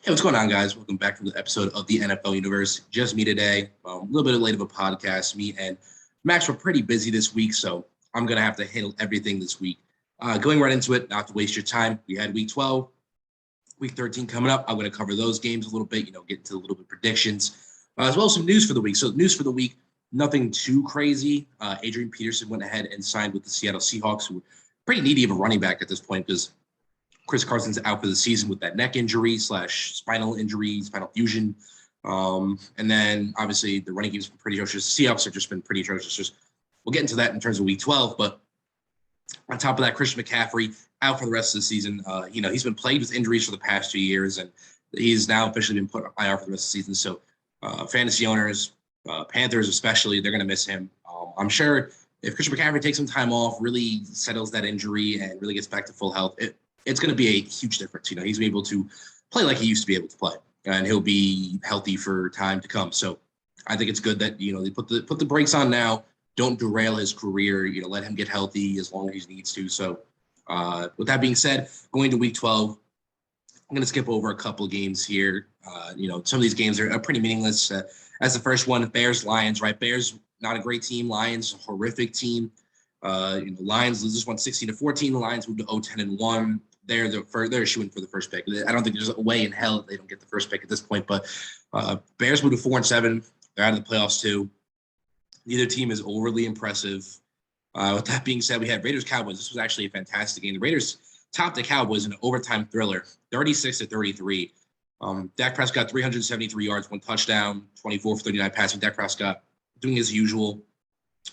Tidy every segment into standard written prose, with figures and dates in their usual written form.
Hey, what's going on, guys? Welcome back to the episode of the NFL Universe. Just me today. A little bit late of a podcast. Me and Max were pretty busy this week, so I'm going to have to handle everything this week. Going right into it, not to waste your time. We had week 12, week 13 coming up. I'm going to cover those games a little bit, get into a little bit of predictions, as well as some news for the week. So news for the week, nothing too crazy. Adrian Peterson went ahead and signed with the Seattle Seahawks, who were pretty needy of a running back at this point because Chris Carson's out for the season with that neck injury / spinal injury, spinal fusion. And then obviously the running game's been pretty atrocious. The Seahawks have just been pretty atrocious. We'll get into that in terms of week 12. But on top of that, Christian McCaffrey out for the rest of the season. He's been plagued with injuries for the past 2 years, and he's now officially been put on IR for the rest of the season. So fantasy owners, Panthers especially, they're going to miss him. I'm sure if Christian McCaffrey takes some time off, really settles that injury, and really gets back to full health, it's going to be a huge difference. He's going to be able to play like he used to be able to play, and he'll be healthy for time to come. So I think it's good that, they put the brakes on now. Don't derail his career. Let him get healthy as long as he needs to. So with that being said, going to week 12, I'm going to skip over a couple of games here. Some of these games are pretty meaningless. As the first one, Bears-Lions, right? Bears, not a great team. Lions, a horrific team. Lions just won 16-14. The Lions moved to 0-10-1. They're shooting for the first pick. I don't think there's a way in hell that they don't get the first pick at this point. But Bears moved to 4-7. They're out of the playoffs too. Neither team is overly impressive. With that being said, we had Raiders-Cowboys. This was actually a fantastic game. The Raiders topped the Cowboys in an overtime thriller, 36-33. Dak Prescott, 373 yards, 1 touchdown, 24 for 39 passing. Dak Prescott doing his usual.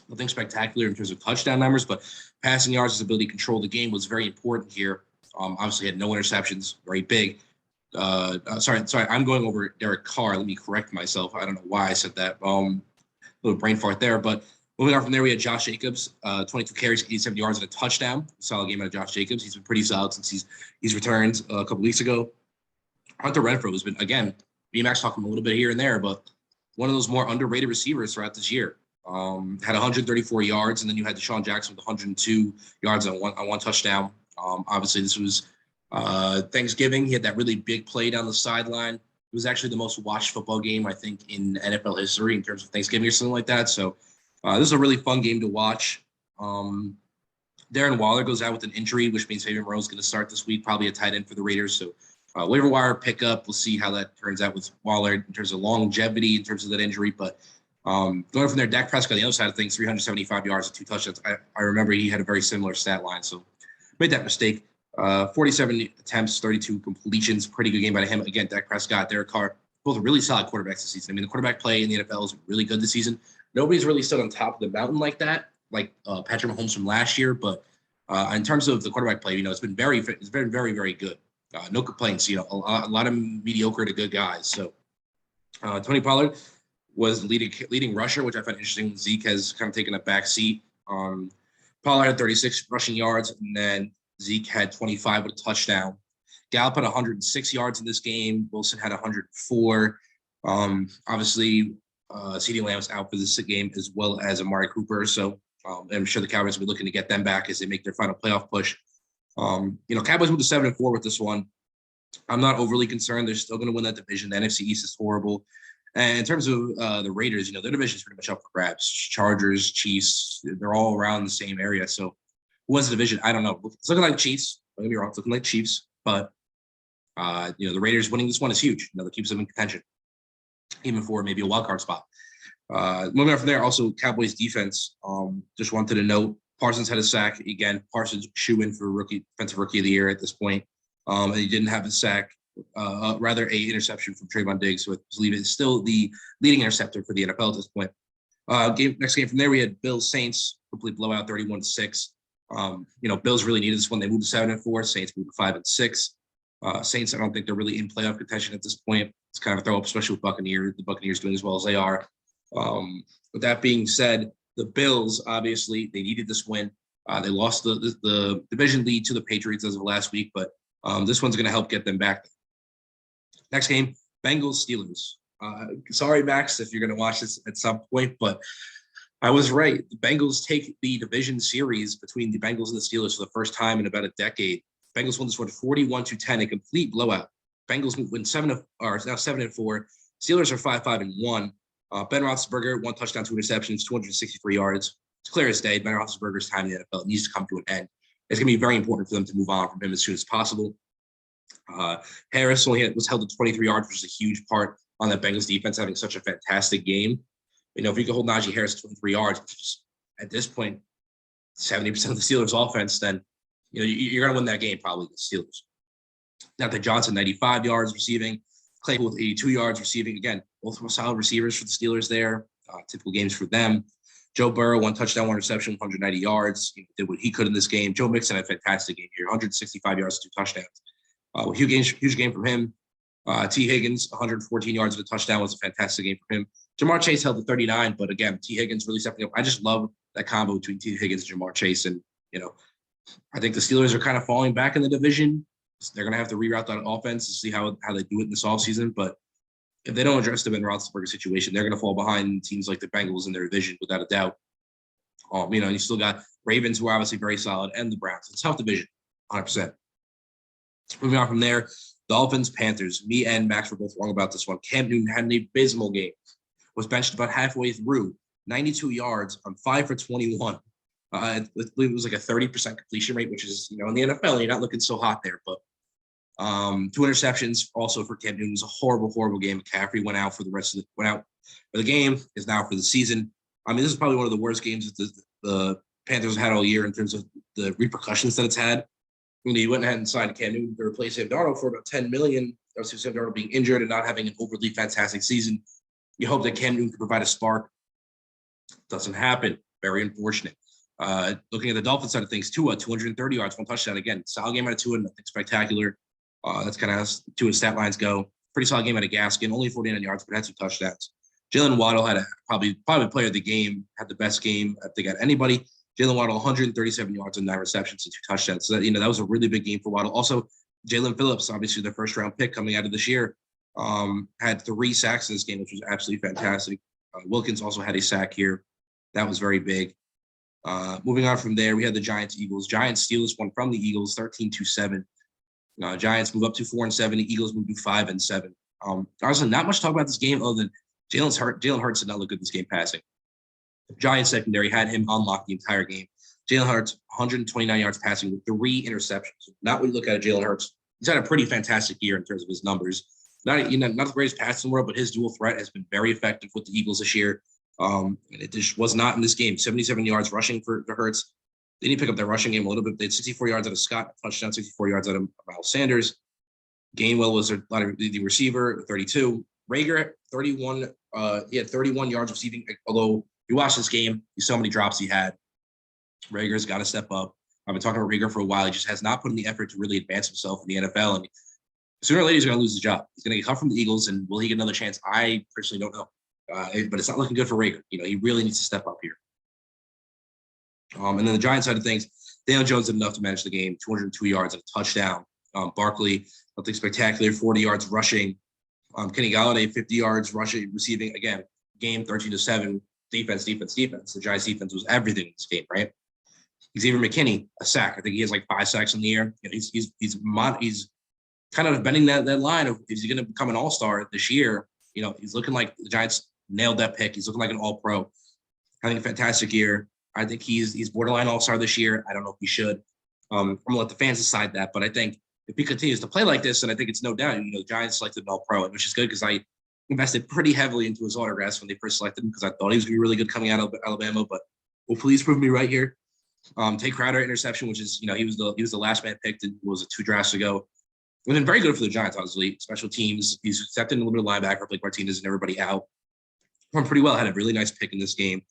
Nothing spectacular in terms of touchdown numbers, but passing yards, his ability to control the game was very important here. Obviously, had no interceptions, very big. Sorry, I'm going over Derek Carr. Let me correct myself. I don't know why I said that. Little brain fart there. But moving on from there, we had Josh Jacobs, 22 carries, 87 yards, and a touchdown. Solid game out of Josh Jacobs. He's been pretty solid since he's returned a couple weeks ago. Hunter Renfrow has been, again, BMAX talking a little bit here and there, but one of those more underrated receivers throughout this year. Had 134 yards, and then you had Deshaun Jackson with 102 yards on one touchdown. Obviously, this was Thanksgiving. He had that really big play down the sideline. It was actually the most watched football game, I think, in NFL history in terms of Thanksgiving or something like that. So this is a really fun game to watch. Darren Waller goes out with an injury, which means Fabian Moreau is going to start this week, probably a tight end for the Raiders. So waiver wire pickup. We'll see how that turns out with Waller in terms of longevity, in terms of that injury. But going from there, Dak Prescott on the other side of things, 375 yards and 2 touchdowns. I remember he had a very similar stat line, so made that mistake. 47 attempts, 32 completions. Pretty good game by him. Again, Dak Prescott, Derek Carr, both really solid quarterbacks this season. I mean, the quarterback play in the NFL is really good this season. Nobody's really stood on top of the mountain like that, like Patrick Mahomes from last year. But in terms of the quarterback play, it's been very, very good. No complaints. A lot of mediocre to good guys. So Tony Pollard was leading rusher, which I found interesting. Zeke has kind of taken a back seat. Pollard had 36 rushing yards, and then Zeke had 25 with a touchdown. Gallup had 106 yards in this game. Wilson had 104. Obviously, CeeDee Lamb was out for this game, as well as Amari Cooper. So I'm sure the Cowboys will be looking to get them back as they make their final playoff push. Cowboys moved to 7-4 with this one. I'm not overly concerned. They're still going to win that division. The NFC East is horrible. And in terms of the Raiders, their division is pretty much up for grabs. Chargers, Chiefs, they're all around the same area. So who wins the division? I don't know. It's looking like Chiefs. Don't get me wrong. It's looking like Chiefs. But, the Raiders winning this one is huge. That keeps them in contention, even for maybe a wild card spot. Moving on from there, also Cowboys defense. Just wanted to note, Parsons had a sack. Again, Parsons shoe-in for defensive rookie of the year at this point. And he didn't have a sack. Rather a interception from Trayvon Diggs, who I believe is still the leading interceptor for the NFL at this point. Next game from there, we had Bills Saints, complete blowout, 31-6. Bills really needed this one. They moved to 7-4. Saints moved to 5-6. Saints, I don't think they're really in playoff contention at this point. It's kind of a throw up, especially with Buccaneers. The Buccaneers doing as well as they are. With that being said, the Bills, obviously, they needed this win. They lost the division lead to the Patriots as of last week, but this one's going to help get them back. Next game, Bengals Steelers. Sorry, Max, if you're going to watch this at some point, but I was right. The Bengals take the division series between the Bengals and the Steelers for the first time in about a decade. Bengals won this one 41-10, a complete blowout. Bengals win are now 7-4. Steelers are 5-5-1. Ben Roethlisberger, 1 touchdown, 2 interceptions, 263 yards. It's clear as day. Ben Roethlisberger's time in the NFL needs to come to an end. It's going to be very important for them to move on from him as soon as possible. Harris was held to 23 yards, which is a huge part on that Bengals defense having such a fantastic game. If you can hold Najee Harris to 23 yards, which is at this point 70% of the Steelers' offense, then you're going to win that game probably the Steelers. Nathan Johnson, 95 yards receiving. Claypool with 82 yards receiving. Again, both were solid receivers for the Steelers there. Typical games for them. Joe Burrow, 1 touchdown, 1 reception, 190 yards. He did what he could in this game. Joe Mixon had a fantastic game here, 165 yards, 2 touchdowns. Huge game from him. T. Higgins, 114 yards and a touchdown was a fantastic game for him. Jamar Chase held to 39, but again, T. Higgins really stepping up. I just love that combo between T. Higgins and Jamar Chase. And, I think the Steelers are kind of falling back in the division. They're going to have to reroute that offense to see how they do it in this offseason. But if they don't address the Ben Roethlisberger situation, they're going to fall behind teams like the Bengals in their division without a doubt. And you still got Ravens, who are obviously very solid, and the Browns. It's a tough division, 100%. Moving on from there, Dolphins, Panthers. Me and Max were both wrong about this one. Cam Newton had an abysmal game. Was benched about halfway through, 92 yards on 5 for 21. I believe it was like a 30% completion rate, which is, in the NFL, you're not looking so hot there. But 2 interceptions also for Cam Newton. It was a horrible, horrible game. McCaffrey went out for the game, is now for the season. This is probably one of the worst games that the Panthers have had all year in terms of the repercussions that it's had. He went ahead and signed Cam Newton to replace Sam Darnold for about $10 million. Obviously, Sam Darnold being injured and not having an overly fantastic season. You hope that Cam Newton can provide a spark. Doesn't happen. Very unfortunate. Looking at the Dolphins side of things, Tua, 230 yards, 1 touchdown. Again, solid game out of Tua, nothing spectacular. That's kind of how Tua's stat lines go. Pretty solid game out of Gaskin, only 49 yards, but had 2 touchdowns. Jalen Waddle had probably player of the game, had the best game I think out of anybody. Jalen Waddle, 137 yards and 9 receptions and 2 touchdowns. So that was a really big game for Waddle. Also, Jalen Phillips, obviously the first-round pick coming out of this year, had 3 sacks in this game, which was absolutely fantastic. Wilkins also had a sack here. That was very big. Moving on from there, we had the Giants-Eagles. Giants-Steelers won from the Eagles, 13-7. Giants move up to 4-7. The Eagles move to 5-7. Honestly, not much to talk about this game other than Jalen Hurts did not look good this game passing. Giants secondary had him unlock the entire game. Jalen Hurts, 129 yards passing with 3 interceptions. Not when you look at Jalen Hurts. He's had a pretty fantastic year in terms of his numbers. Not the greatest pass in the world, but his dual threat has been very effective with the Eagles this year. And it just was not in this game. 77 yards rushing for Hurts. They need to pick up their rushing game a little bit. They had 64 yards out of Scott, touchdown, 64 yards out of Miles Sanders. Gainwell was the receiver, 32. Rager, 31. He had 31 yards receiving, although you watch this game, you saw how many drops he had. Rager's got to step up. I've been talking about Rager for a while. He just has not put in the effort to really advance himself in the NFL. And sooner or later, he's going to lose his job. He's going to get cut from the Eagles, and will he get another chance? I personally don't know. But it's not looking good for Rager. He really needs to step up here. And then the Giants side of things, Daniel Jones did enough to manage the game, 202 yards and a touchdown. Barkley, nothing spectacular, 40 yards rushing. Kenny Golladay, 50 yards rushing, receiving. Again, game 13-7. Defense. The Giants defense was everything in this game, right? Xavier McKinney, a sack. I think he has like 5 sacks in the year. He's kind of bending that line of, is he going to become an all-star this year? He's looking like the Giants nailed that pick. He's looking like an all-pro. Having a fantastic year. I think he's borderline all-star this year. I don't know if he should. I'm going to let the fans decide that. But I think if he continues to play like this, then I think it's no doubt, the Giants selected an all-pro, which is good because I invested pretty heavily into his autographs when they first selected him because I thought he was going to be really good coming out of Alabama. But well, please prove me right here. Tay Crowder interception, which is, he was the last man picked, and was it 2 drafts ago. And then very good for the Giants, honestly. Special teams. He's stepped in a little bit of linebacker, like Martinez and everybody out. Performed pretty well. Had a really nice pick in this game.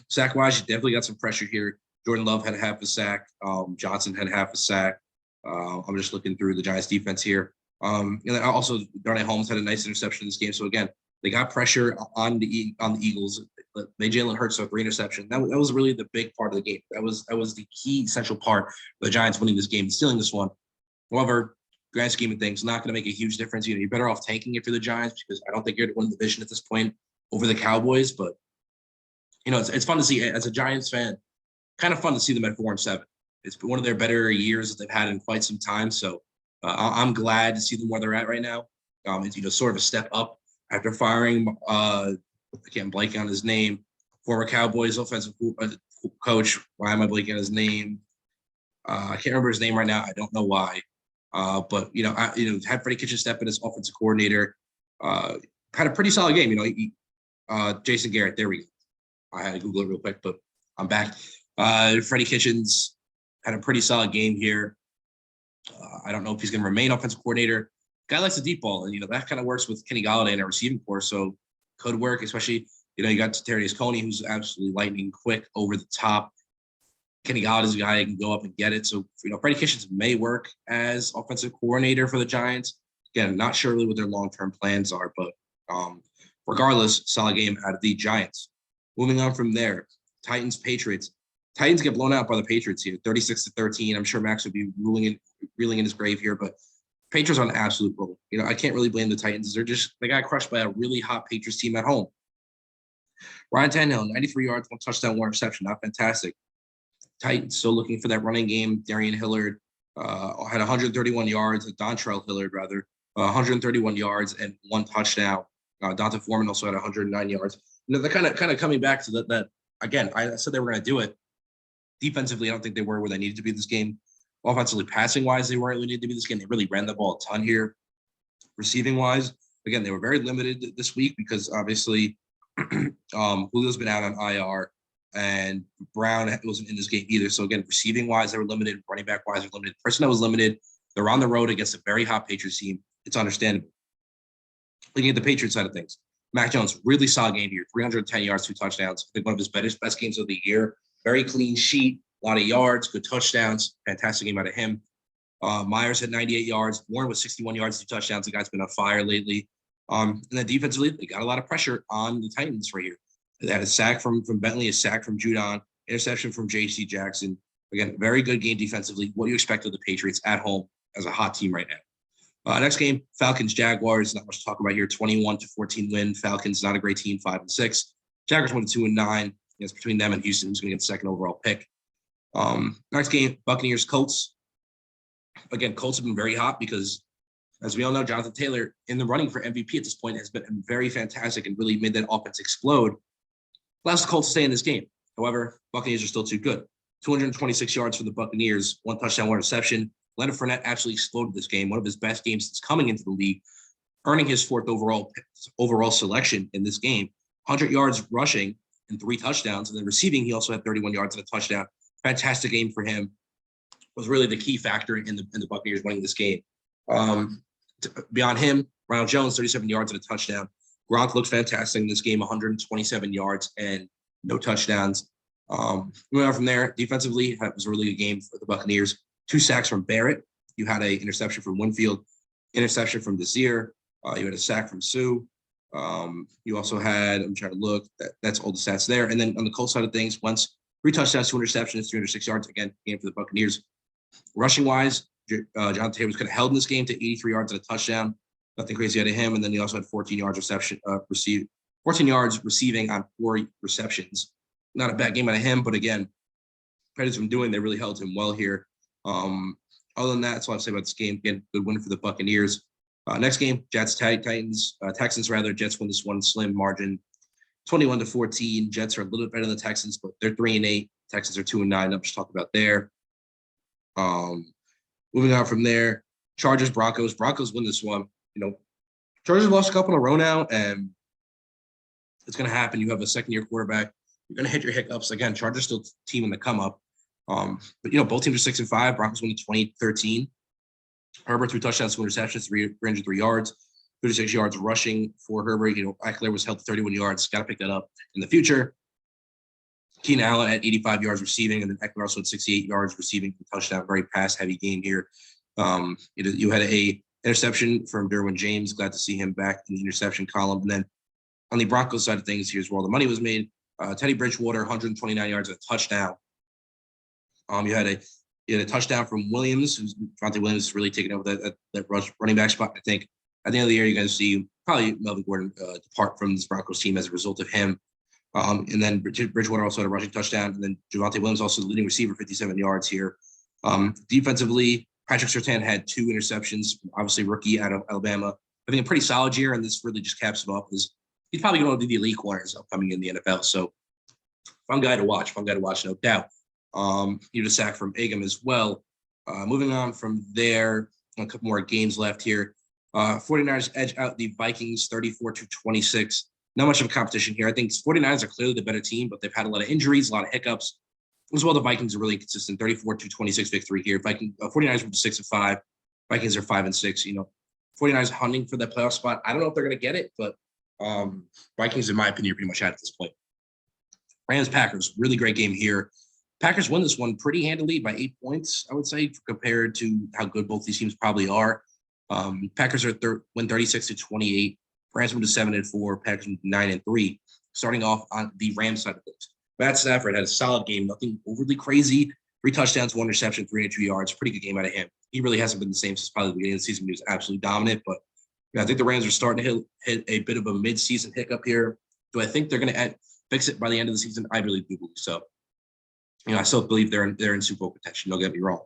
Sack-wise, you definitely got some pressure here. Jordan Love had half a sack. Johnson had half a sack. I'm just looking through the Giants defense here. And then also Darnay Holmes had a nice interception in this game. So again, they got pressure on the Eagles. They Jalen Hurts so 3 interception. That was really the big part of the game. That was the key essential part of the Giants winning this game and stealing this one. However, grand scheme of things, not going to make a huge difference. You're better off tanking it for the Giants because I don't think you're going to win the division at this point over the Cowboys. But it's fun to see as a Giants fan. Kind of fun to see them at 4-7. It's been one of their better years that they've had in quite some time. So I'm glad to see them where they're at right now. It's sort of a step up after firing. I can't blank on his name. Former Cowboys offensive coach. Why am I blanking on his name? I can't remember his name right now. I don't know why. But had Freddie Kitchens step in as offensive coordinator. Had a pretty solid game. Jason Garrett. There we go. I had to Google it real quick, but I'm back. Freddie Kitchens had a pretty solid game here. I don't know if he's going to remain offensive coordinator. Guy likes the deep ball, and that kind of works with Kenny Golladay in a receiving corps, so could work. Especially you got Terrius Coney, who's absolutely lightning quick over the top. Kenny Galladay's a guy who can go up and get it. So Freddie Kitchens may work as offensive coordinator for the Giants. Again, not sure really what their long-term plans are, but regardless, solid game out of the Giants. Moving on from there, Titans Patriots. Titans get blown out by the Patriots here, 36-13. I'm sure Max would be reeling in his grave here, but Patriots on an absolute roll. I can't really blame the Titans. They got crushed by a really hot Patriots team at home. Ryan Tannehill, 93 yards, 1 touchdown, 1 reception. Not fantastic. Titans still looking for that running game. Darian Hillard had 131 yards. Dontrell Hillard, rather, 131 yards and 1 touchdown. Donta Foreman also had 109 yards. They're kind of coming back to that. Again, I said they were going to do it. Defensively, I don't think they were where they needed to be this game. Offensively, passing-wise, they weren't where they needed to be this game. They really ran the ball a ton here. Receiving-wise, again, they were very limited this week because obviously Julio's been out on IR and Brown wasn't in this game either. So again, receiving-wise, they were limited. Running back-wise, they're limited. Personnel was limited. They're on the road against a very hot Patriots team. It's understandable. Looking at the Patriots side of things, Mac Jones, really solid game here. 310 yards, 2 touchdowns. I think one of his best games of the year. Very clean sheet, a lot of yards, good touchdowns. Fantastic game out of him. Myers had 98 yards. Warren with 61 yards, 2 touchdowns. The guy's been on fire lately. And then defensively, they got a lot of pressure on the Titans right here. They had a sack from Bentley, a sack from Judon, interception from J.C. Jackson. Again, very good game defensively. What do you expect of the Patriots at home as a hot team right now? Next game, Falcons Jaguars. Not much to talk about here. 21-14 win. Falcons, not a great team, 5-6. Jaguars went 2-9. It's between them and Houston, who's going to get the second overall pick. Next game, Buccaneers Colts. Again, Colts have been very hot because, as we all know, Jonathan Taylor in the running for MVP at this point has been very fantastic and really made that offense explode. Allows the Colts to stay in this game. However, Buccaneers are still too good. 226 yards for the Buccaneers, 1 touchdown, 1 reception. Leonard Fournette absolutely exploded this game, one of his best games since coming into the league, earning his 4th overall selection in this game. 100 yards rushing and 3 touchdowns. And then receiving, he also had 31 yards and a touchdown. Fantastic game for him. Was really the key factor in the Buccaneers winning this game. Beyond him, Ronald Jones, 37 yards and a touchdown. Gronk looked fantastic in this game, 127 yards and no touchdowns. Moving on from there, defensively, that was a really good game for the Buccaneers. 2 sacks from Barrett. You had an interception from Winfield, interception from Desir. You had a sack from Sue. You also had, I'm trying to look, that's all the stats there. And then on the Colts side of things, once 3 touchdowns, 2 interceptions, 306 yards, again, game for the Buccaneers. Rushing wise, Jonathan Taylor was kind of held in this game to 83 yards and a touchdown. Nothing crazy out of him. And then he also had 14 yards 14 yards receiving on 4 receptions. Not a bad game out of him, but again, credit to him doing, they really held him well here. Other than that, that's all I have to say about this game. Again, good win for the Buccaneers. Next game, Texans. Jets win this one slim margin, 21-14. Jets are a little bit better than the Texans, but they're 3-8. Texans are 2-9. I'm just talking about there. Moving on from there, Chargers, Broncos. Broncos win this one. Chargers have lost a couple in a row now, and it's going to happen. You have a second-year quarterback. You're going to hit your hiccups. Again, Chargers still team in the come-up. But, both teams are 6-5. Broncos win 20-13. Herbert, 3 touchdowns, 2 interceptions, 303 yards, 36 yards rushing for Herbert. Eckler was held to 31 yards. Got to pick that up in the future. Keenan Allen at 85 yards receiving, and then Eckler also had 68 yards receiving for touchdown. Very pass-heavy game here. You had a interception from Derwin James. Glad to see him back in the interception column. And then on the Broncos side of things, here's where all the money was made. Teddy Bridgewater, 129 yards and a touchdown. You had a touchdown from Williams, who's Devontae Williams is really taking over that running back spot. I think at the end of the year, you're going to see probably Melvin Gordon depart from this Broncos team as a result of him. And then Bridgewater also had a rushing touchdown. And then Devontae Williams also the leading receiver, 57 yards here. Defensively, Patrick Surtain had 2 interceptions, obviously rookie out of Alabama. I think a pretty solid year, and this really just caps it off because he's probably going to be the elite corners upcoming in the NFL. So fun guy to watch, no doubt. He had a sack from Agam as well. Moving on from there, a couple more games left here. 49ers edge out the Vikings 34-26. Not much of a competition here. I think 49ers are clearly the better team, but they've had a lot of injuries, a lot of hiccups. As well, the Vikings are really consistent, 34-26 victory here. 49ers went to 6-5. Vikings are 5-6. 49ers hunting for that playoff spot. I don't know if they're going to get it, but Vikings, in my opinion, are pretty much out at this point. Rams-Packers, really great game here. Packers won this one pretty handily by 8 points, I would say, compared to how good both these teams probably are. Packers win 36-28. Rams went to 7-4. Packers went to 9-3. Starting off on the Rams side of things, Matt Stafford had a solid game, nothing overly crazy. 3 touchdowns, 1 interception, 302 yards. Pretty good game out of him. He really hasn't been the same since probably the beginning of the season. He was absolutely dominant, but I think the Rams are starting to hit a bit of a mid-season hiccup here. Do I think they're going to fix it by the end of the season? I really do believe so. I still believe they're in Super Bowl contention. Don't get me wrong.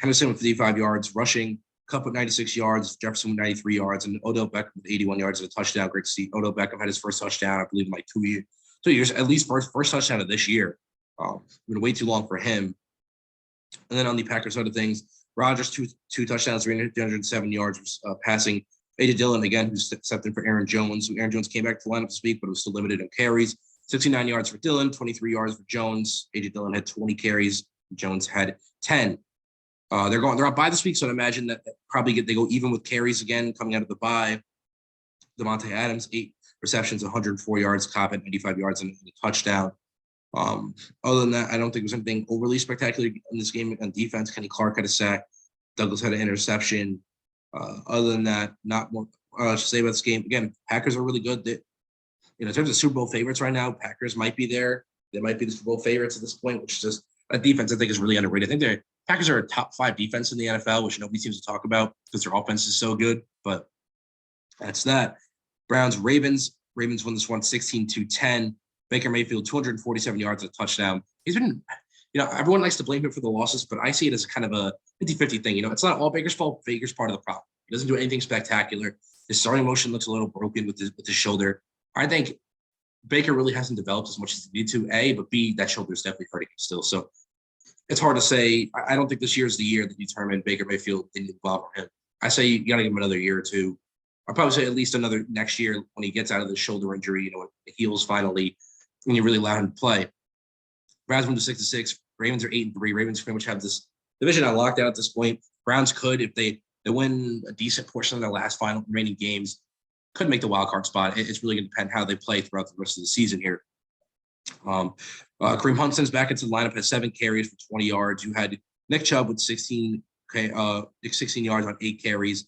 Henderson with 55 yards rushing, Kupp with 96 yards, Jefferson with 93 yards, and Odell Beckham with 81 yards and a touchdown. Great to see. Odell Beckham had his first touchdown, I believe, in like 2 years, at least first touchdown of this year. Been way too long for him. And then on the Packers side of things, Rodgers two touchdowns, 307 yards passing. A.J. Dillon, again, who stepped in for Aaron Jones. Aaron Jones came back to the lineup this week, but it was still limited on carries. 69 yards for Dillon, 23 yards for Jones. A.J. Dillon had 20 carries. Jones had 10. They're on bye this week, so I'd imagine that probably they go even with carries again coming out of the bye. Devontae Adams, 8 receptions, 104 yards. Cobb had 95 yards and a touchdown. Other than that, I don't think there's anything overly spectacular in this game on defense. Kenny Clark had a sack. Douglas had an interception. Other than that, not more to say about this game. Again, Packers are really good. In terms of Super Bowl favorites right now, Packers might be there. They might be the Super Bowl favorites at this point, which is just a defense I think is really underrated. I think Packers are a top 5 defense in the NFL, which nobody seems to talk about because their offense is so good. But that's that. Browns-Ravens. Ravens won this one 16-10. Baker Mayfield, 247 yards, a touchdown. He's been, everyone likes to blame him for the losses, but I see it as kind of a 50-50 thing. It's not all Baker's fault. Baker's part of the problem. He doesn't do anything spectacular. His starting motion looks a little broken with his shoulder. I think Baker really hasn't developed as much as he needed to, A, but B, that shoulder is definitely hurting him still. So it's hard to say. I don't think this year is the year that you determine Baker Mayfield didn't involve him. I say you got to give him another year or two. I'll probably say at least another next year when he gets out of the shoulder injury, it heals finally, and you really allow him to play. Browns went to 6-6. Ravens are 8-3. Ravens pretty much have this division on lockdown at this point. Browns could, if they win a decent portion of their last final remaining games, could make the wild card spot. It's really going to depend how they play throughout the rest of the season here. Kareem Hunt sends back into the lineup, has 7 carries for 20 yards. You had Nick Chubb with 16 yards on 8 carries.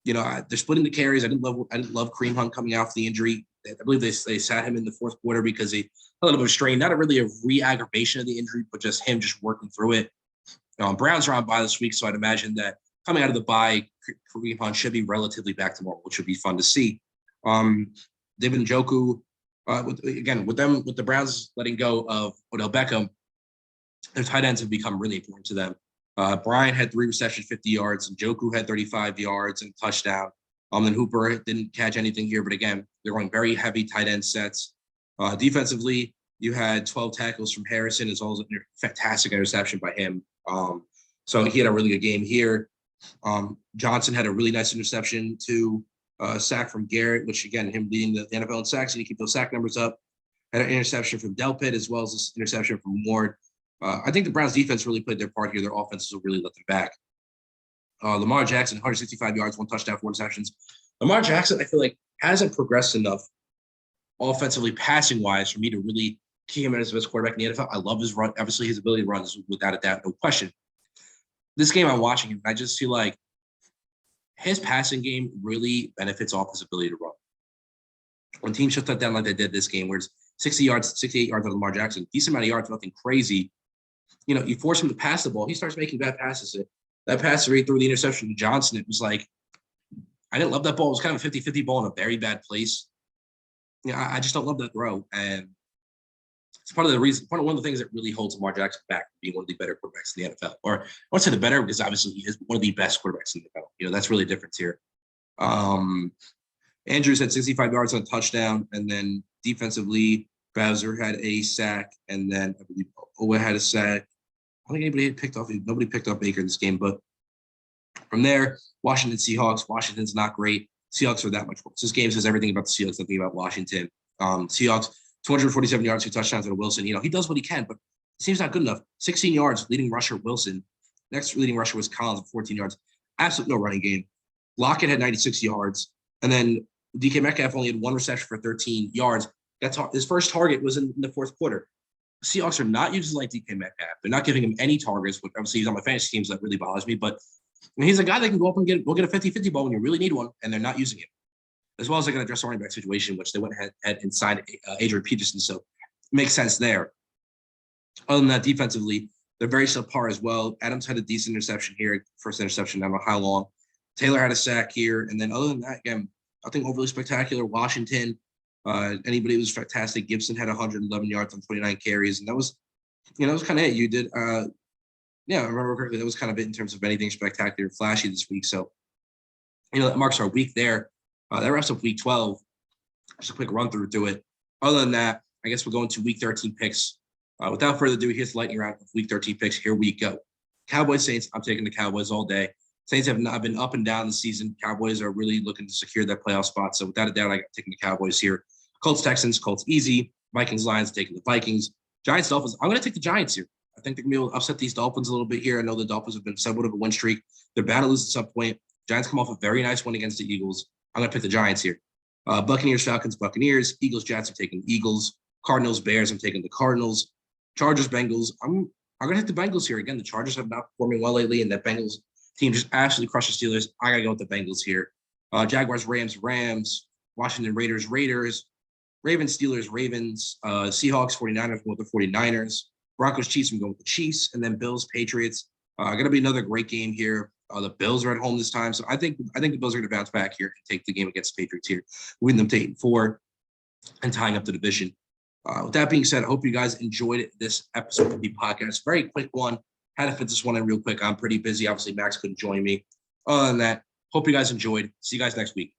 They're splitting the carries. I didn't love Kareem Hunt coming off the injury. I believe they sat him in the fourth quarter because he had a little bit of strain, not really a re-aggravation of the injury, but just him just working through it. Browns are on bye this week, so I'd imagine that coming out of the bye, Kareem Hunt should be relatively back to normal, which would be fun to see. David Njoku, with the Browns letting go of Odell Beckham, their tight ends have become really important to them. Bryant had 3 receptions, 50 yards, and Njoku had 35 yards and a touchdown. Then Hooper didn't catch anything here, but again, they're going very heavy tight end sets. Defensively, you had 12 tackles from Harrison, as well as a fantastic interception by him. So he had a really good game here. Johnson had a really nice interception to sack from Garrett, which again, him leading the NFL in sacks, and he keep those sack numbers up. Had an interception from Delpit, as well as this interception from Ward. I think the Browns defense really played their part here. Their offenses will really let them back. Lamar Jackson, 165 yards, 1 touchdown, 4 interceptions. Lamar Jackson, I feel like, hasn't progressed enough offensively passing-wise for me to really key him as the best quarterback in the NFL. I love his run. Obviously, his ability to run is without a doubt, no question. This game I'm watching him, I just feel like his passing game really benefits off his ability to run. When teams shut that down like they did this game, where it's 68 yards on Lamar Jackson, decent amount of yards, nothing crazy. You force him to pass the ball, he starts making bad passes. That pass right through the interception to Johnson, it was like, I didn't love that ball. It was kind of a 50-50 ball in a very bad place. I just don't love that throw. And It's part of the reason, one of the things that really holds Lamar Jackson back from being one of the better quarterbacks in the NFL. Or I won't say the better, because obviously he is one of the best quarterbacks in the NFL. That's really a difference here. Andrews had 65 yards on a touchdown, and then defensively, Bowser had a sack, and then I believe Owa had a sack. I don't think nobody picked off Baker in this game, but from there, Washington Seahawks. Washington's not great. Seahawks are that much worse. This game says everything about the Seahawks, nothing about Washington. Seahawks, 247 yards, 2 touchdowns, and Wilson. He does what he can, but it seems not good enough. 16 yards, leading rusher Wilson. Next leading rusher was Collins with 14 yards. Absolutely no running game. Lockett had 96 yards, and then DK Metcalf only had 1 reception for 13 yards. His first target was in the fourth quarter. Seahawks are not using like DK Metcalf. They're not giving him any targets, which obviously he's on my fantasy teams. That really bothers me. But he's a guy that can go up and get a 50-50 ball when you really need one, and they're not using him. As well as they can address the running back situation, which they went ahead and signed Adrian Peterson. So it makes sense there. Other than that, defensively, they're very subpar as well. Adams had a decent interception here, first interception, I don't know how long. Taylor had a sack here. And then other than that, again, nothing overly spectacular. Washington, anybody who was fantastic. Gibson had 111 yards on 29 carries. And that was kind of it. You did, I remember correctly, that was kind of it in terms of anything spectacular, flashy this week. So, that marks our week there. That wraps up week 12. Just a quick run through to it. Other than that, I guess we're going to week 13 picks. Without further ado, here's the lightning round of week 13 picks. Here we go. Cowboys, Saints. I'm taking the Cowboys all day. Saints have not been up and down the season. Cowboys are really looking to secure that playoff spot. So without a doubt, I'm taking the Cowboys here. Colts, Texans. Colts easy. Vikings, Lions, taking the Vikings. Giants, Dolphins. I'm going to take the Giants here. I think they're going to be able to upset these Dolphins a little bit here. I know the Dolphins have been somewhat of a win streak. They're bound to lose at some point. Giants come off a very nice win against the Eagles. I'm going to pick the Giants here. Buccaneers, Falcons, Buccaneers. Eagles, Jets. I'm taking the Eagles. Cardinals, Bears. I'm taking the Cardinals. Chargers, Bengals. I'm going to hit the Bengals here. Again, the Chargers have not performing well lately, and that Bengals team just absolutely crushed the Steelers. I got to go with the Bengals here. Jaguars, Rams. Washington, Raiders. Ravens, Steelers, Ravens. Seahawks, 49ers, with the 49ers. Broncos, Chiefs. I'm going with the Chiefs. And then Bills, Patriots. Going to be another great game here. The Bills are at home this time. So I think the Bills are going to bounce back here and take the game against the Patriots here, win them to 8-4 and tying up the division. With that being said, I hope you guys enjoyed this episode of the podcast. Very quick one. Had to fit this one in real quick. I'm pretty busy. Obviously, Max couldn't join me. Other than that, hope you guys enjoyed. See you guys next week.